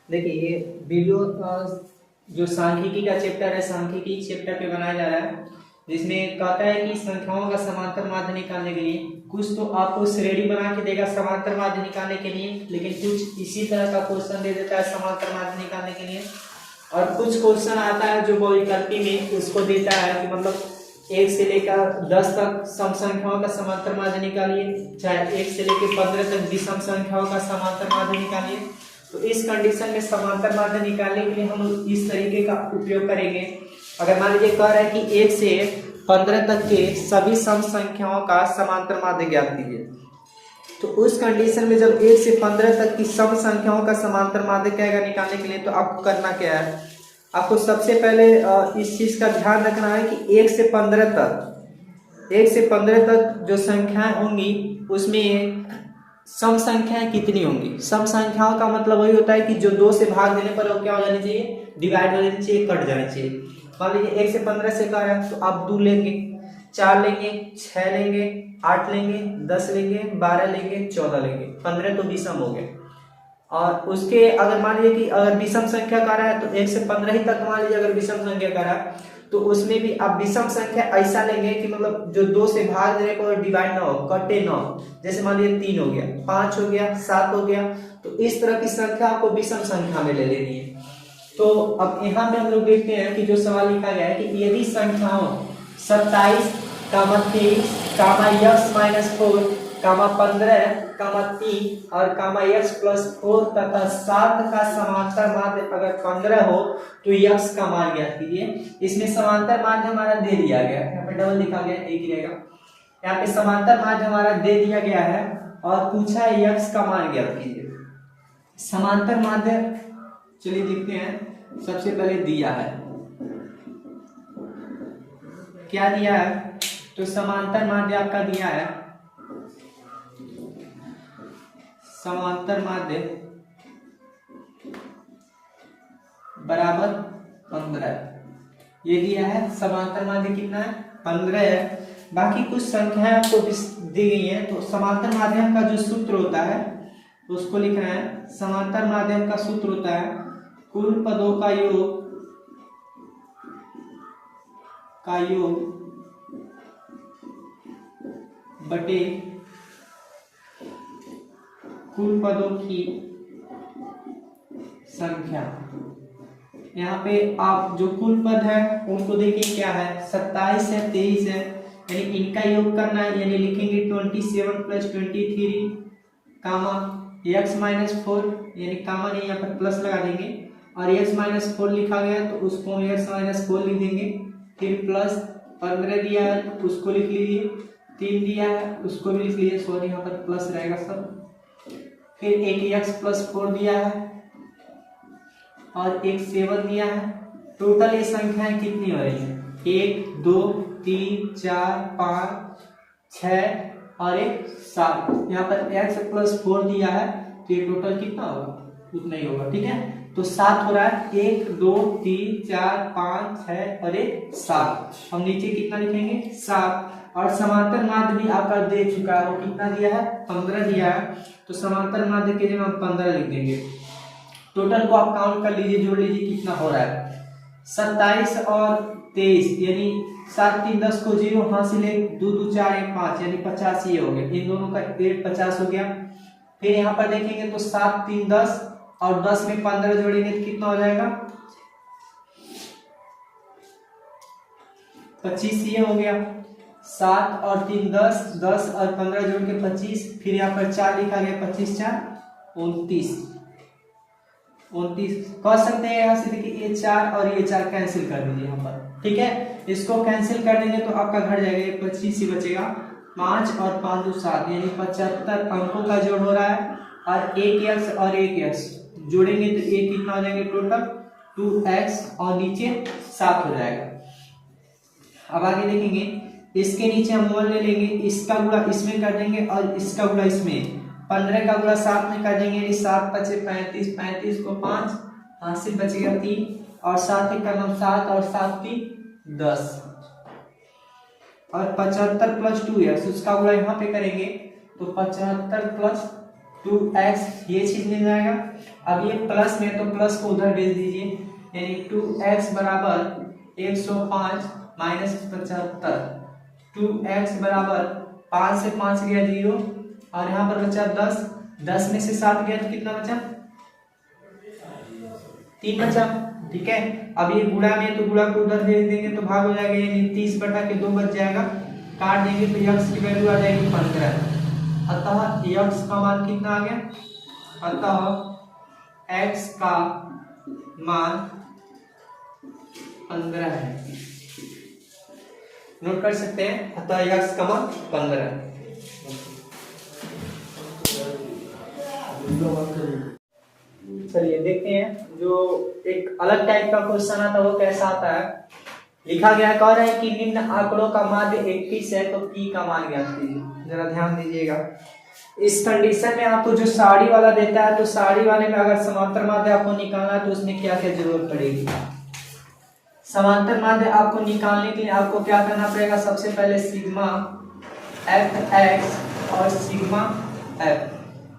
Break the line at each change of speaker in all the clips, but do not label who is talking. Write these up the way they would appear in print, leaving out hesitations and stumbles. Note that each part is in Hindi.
देखिए ये वीडियो जो सांख्यिकी का चैप्टर है, सांख्यिकी चैप्टर पे बनाया जा रहा है, जिसमें कहता है कि संख्याओं का समांतर माध्य निकालने के लिए कुछ तो आपको श्रेणी बना के देगा समांतर माध्य निकालने के लिए, लेकिन कुछ इसी तरह का क्वेश्चन दे देता है समांतर माध्य निकालने के लिए, और कुछ क्वेश्चन आता है जो बहुविकल्पी में उसको देता है कि मतलब 1 से लेकर 10 तक सम संख्याओं का समांतर माध्य निकालिए, चाहे 1 से लेकर 15 तक विषम संख्याओं का समांतर माध्य निकालिए। तो इस कंडीशन में समांतर माध्य निकालने के लिए हम इस तरीके का उपयोग करेंगे। अगर मान लीजिए कह रहा है कि 1 से 15 तक के सभी सम संख्याओं का समांतर माध्य ज्ञात कीजिए, तो उस कंडीशन में जब 1 से 15 तक की सम संख्याओं का समांतर माध्य कहेगा निकालने के लिए, तो आपको करना क्या है, आपको सबसे पहले इस चीज का ध्यान रखना है कि 1 से 15 तक जो संख्याएं होंगी उसमें सम संख्याएं कितनी होंगी। सम संख्याओं का मतलब वही होता है कि जो 2 से भाग देने पर वो क्या हो जानी चाहिए, डिवाइड हो जानी चाहिए, कट जानी चाहिए। मान लीजिए 1 से 15 से कर रहा है तो आप 2 लेंगे, 4 लेंगे, 6 लेंगे, 8 लेंगे, 10 लेंगे, 12 लेंगे, 14 लेंगे, 15 तो विषम हो गए। और उसके अगर मान लीजिए कि अगर विषम संख्या का रहा है तो 1 से 15 ही तक मान लीजिए अगर विषम संख्या का रहा है तो उसमें भी आप विषम संख्या ऐसा लेंगे कि मतलब जो 2 से भाग देने पर डिवाइड ना हो, कटे ना हो। जैसे मान लीजिए 3 हो गया, 5 हो गया, 7 हो गया, तो इस तरह की संख्या आपको विषम संख्या में ले लेनी है। तो अब यहाँ पे हम लोग देखते हैं कि जो सवाल लिखा गया है कि यदि संख्याओं 27, 23, x-4, 15, 3 और x+4 तथा 7 का समांतर माध्य अगर 15 हो तो x का मान ज्ञात कीजिए। इसमें समांतर माध्य हमारा दे दिया गया है, यहाँ पे डबल लिखा गया है, एक ही रहेगा। यहाँ पे समांतर माध्य हमारा दे दिया गया है और पूछा है x का मान ज्ञात कीजिए। समांतर माध्य चलिए देखते हैं। सबसे पहले दिया है, क्या दिया है, तो समांतर माध्य आपका दिया है, समांतर माध्य बराबर 15, ये दिया है। समांतर माध्य कितना है, 15 है। बाकी कुछ संख्याएं आपको दी गई है, तो समांतर माध्यम का जो सूत्र होता है उसको लिखना है। समांतर माध्यम का सूत्र होता है कुल पदों का योग बटे कुल पदों की संख्या। यहाँ पे आप जो कुल पद है उनको देखिए क्या है, 27 है, 23 है, यानी इनका योग करना है, यानी लिखेंगे 27 + 23 कामा x-4, यानी कामा नहीं यहाँ पर प्लस लगा देंगे, और x-4 लिखा गया तो उसको x-4 लिख देंगे, फिर प्लस 15 दिया है तो उसको लिख लीजिए, 3 दिया है उसको भी लिख लीजिए, सॉरी यहाँ पर प्लस रहेगा सब, फिर एक x+4 दिया है और एक 7 दिया है। टोटल ये संख्याएं कितनी हो रही है, 1 2 3 4 5 6 और एक 7। यहाँ पर x+4 दिया है तो ये टोटल कितना होगा, उतना ही होगा, ठीक है। तो 7 हो रहा है, 1 2 3 4 5 6 और एक 7। हम नीचे कितना लिखेंगे, 7। और समांतर माध्य भी आपका दे चुका है, वो कितना दिया है, 15 दिया है, तो समांतर माध्य के लिए हम 15 लिख देंगे। टोटल को आप काउंट कर लीजिए, जोड़ लीजिए कितना हो रहा है, 27 और 23, यानी 7 3 10 को 0 हासिल, 1 2 2 4 1 5, यानी 50 ये हो गया, इन दोनों का रेट 50 हो गया। फिर यहाँ पर देखेंगे तो 7 3 10 और 10 में 15 जोड़ेंगे तो कितना हो जाएगा, 25 ये हो गया। 7 और 3 10, 10 और 15 जोड़ के 25, फिर यहाँ पर 4 लिखा गया, 25 4 29 कह सकते हैं। यहाँ से देखिए ये 4 और ये 4 कैंसिल कर दीजिए यहाँ पर, ठीक है। इसको कैंसिल कर देंगे तो आपका घट जाएगा, ये 25 ही बचेगा, 5 और 5 2 7, यानी 75 अंकों का जोड़ हो रहा है। और एक x और एक x जोड़ेंगे तो ये कितना हो जाएंगे, टोटल 2x और नीचे 7 हो जाएगा। अब आगे देखेंगे, इसके नीचे हम 1 ले लेंगे, इसका गुणा इसमें कर देंगे और इसका गुणा इसमें, 15 का गुणा 7 में कर देंगे, यानी 7 5 35, 35 को 5 हासिल बचेगा 3, और 7 का नाम 7 और 7 3 10, और 75 + 2x उसका गुणा यहाँ पे करेंगे तो 75 + 2x ये चीज मिल जाएगा। अब ये प्लस में तो प्लस को उधर भेज दीजिए, यानी 2x बराबर 105 माइनस 75। 2x बराबर 5 से 5 गया 0 और यहाँ पर बचा 10। 10 में से 7 गया तो कितना बचा? 3 बचा। ठीक है, अब ये गुणा में तो गुणा को उधर भेज देंगे तो भाग हो जाएगा, यानी 30/2 बच जाएगा। काट देंगे तो x की वैल्यू आ जाएगी 15। अतः x का मान कितना आ गया? अतः x का मान 15 है। नोट कर सकते हैं, अतः x का मान 15 है। चलिए देखते हैं जो एक अलग टाइप का क्वेश्चन आता है वो कैसा आता है। लिखा गया कह रहा है कि निम्न आंकड़ों का माध्य 21 है तो p का मान ज्ञात कीजिए। जरा ध्यान दीजिएगा, इस कंडीशन में आपको जो साड़ी वाला देता है तो साड़ी वाले में अगर समांतर माध्य आपको निकालना है तो उसमें क्या क्या जरूरत पड़ेगी। समांतर माध्य आपको निकालने के लिए आपको क्या करना पड़ेगा? सबसे पहले सिग्मा fx और सिग्मा f,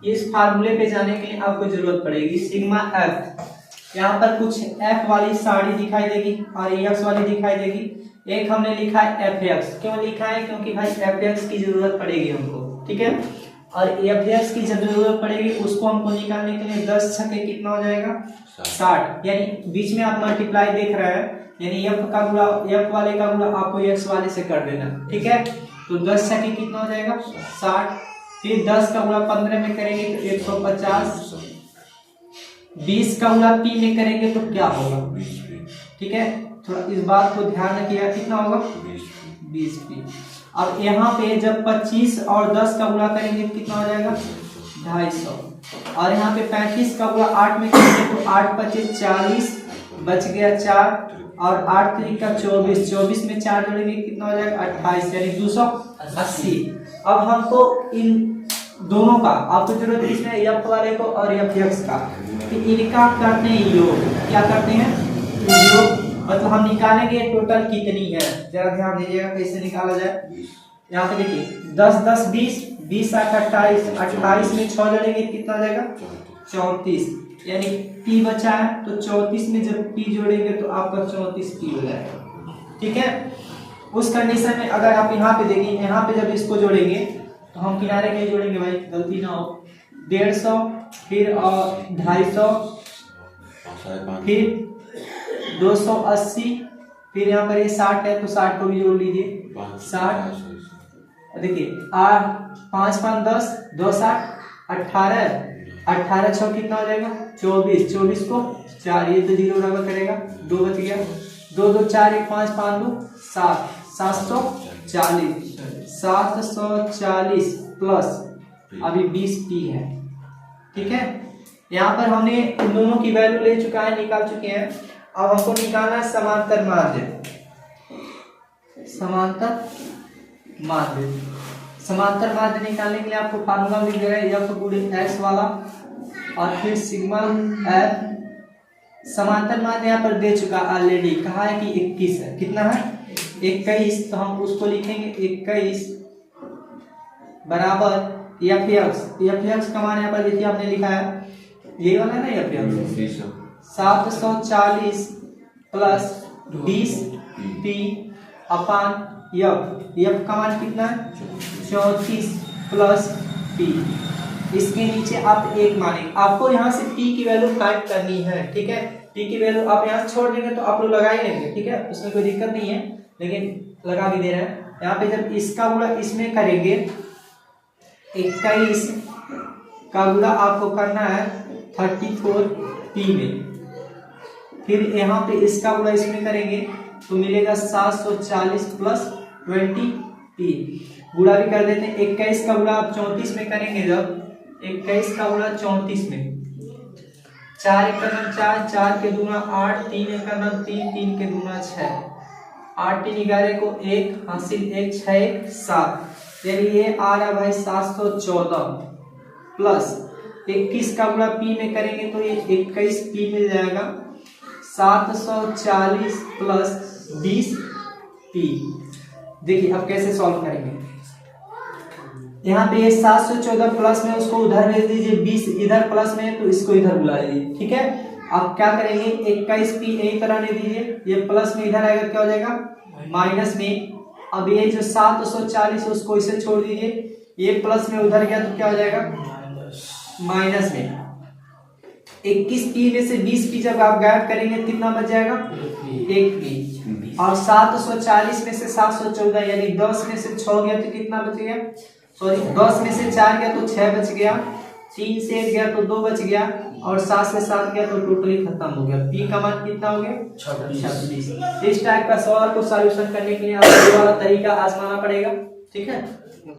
इस फार्मूले पे जाने के लिए आपको जरूरत पड़ेगी सिग्मा f। यहाँ पर कुछ f वाली साड़ी दिखाई देगी और x वाली दिखाई देगी। एक हमने लिखा है fx, क्यों लिखा है? क्योंकि भाई fx की जरूरत पड़ेगी हमको, ठीक है। और fx की जब जरूरत पड़ेगी उसको हमको निकालने के लिए 10 छक्के कितना हो जाएगा? 60। यानी बीच में आप मल्टीप्लाई देख रहे हैं, यानी f का गुणा f वाले का गुणा आपको x वाले से कर देना, ठीक है। तो 10 छक्के कितना हो जाएगा? 60। फिर 10 का गुणा 15 में करेंगे तो 150। 20 का गुणा p में करेंगे तो क्या होगा? ठीक है, थोड़ा इस बात को ध्यान रखिएगा, कितना होगा? 20p। अब यहाँ पे जब 25 और 10 का गुणा करेंगे तो कितना हो जाएगा? 250। और यहाँ पे 35 का गुणा 8 में करेंगे तो 8 25 40, बच गया 4 और 8 3 का 24। 24 में 4 जोड़ेंगे कितना हो जाएगा? 28, यानी 280। अब हमको इन दोनों का आपको जरूरत है, इसमें f वाले को और fx का, तो इनका करते हैं योग। क्या करते हैं? योग। मतलब हम निकालेंगे टोटल कितनी है, जरा ध्यान दीजिएगा कैसे निकाला जाए। यहाँ पे देखिए 10 10 20, 20 8 28, 28 में 6 जोड़ेंगे कितना हो जाएगा? 34, यानी p बचा है तो 34 में जब p जोड़ेंगे तो आपका 34p हो जाएगा, ठीक है। उस कंडीशन में अगर आप यहाँ पे देखिए, यहाँ पे जब इसको जोड़ेंगे तो हम किनारे के जोड़ेंगे भाई, गलती ना हो। 150 फिर 250 फिर 280, फिर यहाँ पर ये 60 है तो 60 को भी जोड़ लीजिए। 60 देखिए 8 5 5 10 2 60 18, 18 6 कितना हो जाएगा? 24, 24 को 4, ये तो 0 बराबर करेगा, 2 बच गया। 2 2 4 1 5 5 2 7, 740 740 प्लस अभी 20p है, ठीक है। यहाँ पर हमने इन दोनों की वैल्यू ले चुका है, निकाल चुके हैं। अब हमको निकालना है समांतर माध्य। समांतर माध्य निकालने के लिए आपको फार्मूला लिख देना है, f गुणे x वाला और फिर सिग्मा f। समांतर माध्य यहाँ पर दे चुका ऑलरेडी, कहा है कि 21 है। कितना है? 21। तो हम उसको लिखेंगे 21 बराबर fx का मान यहाँ पर देखिए आपने लिखा है, ये वाला है ना fx, 740 प्लस 20p अपान f का मान कितना है? 34 प्लस p। इसके नीचे आप 1 मानेंगे, आपको यहाँ से p की वैल्यू फाइंड करनी है, ठीक है। p की वैल्यू आप यहाँ छोड़ देंगे तो आप लोग लगा ही लेंगे, ठीक है, उसमें कोई दिक्कत नहीं है, लेकिन लगा भी दे रहे हैं। यहाँ पे जब इसका गुणा इसमें करेंगे, 21 का गुणा आपको करना है 34p में, फिर यहाँ पे इसका गुणा इसमें करेंगे तो मिलेगा 740 प्लस 20p। गुणा भी कर देते हैं, 21 का गुणा आप 34 में करेंगे, जब 21 का गुणा 34 में, 4 1 का 4, 4 के दूना 8, 3 1 का 3, 3 के दूना 6, 8 3 11 को 1 हासिल 1 6 1 7, यानी ये आ रहा भाई 714 प्लस 21 का गुणा p में करेंगे तो ये 21p मिल जाएगा। 740 प्लस 20p। देखिए अब कैसे सॉल्व करेंगे। यहाँ पे ये 714 प्लस में उसको उधर भेज दीजिए, 20 इधर प्लस में है तो इसको इधर बुला लीजिए, ठीक है। अब क्या करेंगे, 21p यही तरह ले दीजिए, ये प्लस में इधर आएगा क्या हो जाएगा माइनस में। अब ये जो 740 उसको इसे छोड़ दीजिए, ये प्लस में उधर गया तो क्या हो जाएगा माइनस में। 21p में से 20p जब आप गायब करेंगे कितना बच जाएगा 1p। और 740 में से 714 यानी 10 में से 6 गया तो कितना बच गया, सॉरी 10 में से 4 गया तो 6 बच गया, 3 से 1 गया तो 2 बच गया, और 7 से 7 गया तो टोटली खत्म हो गया। p का मान कितना हो गया 26। इस टाइप का सवाल को सॉल्यूशन करने के लिए आपको ये वाला तरीका आजमाना पड़ेगा, ठीक है।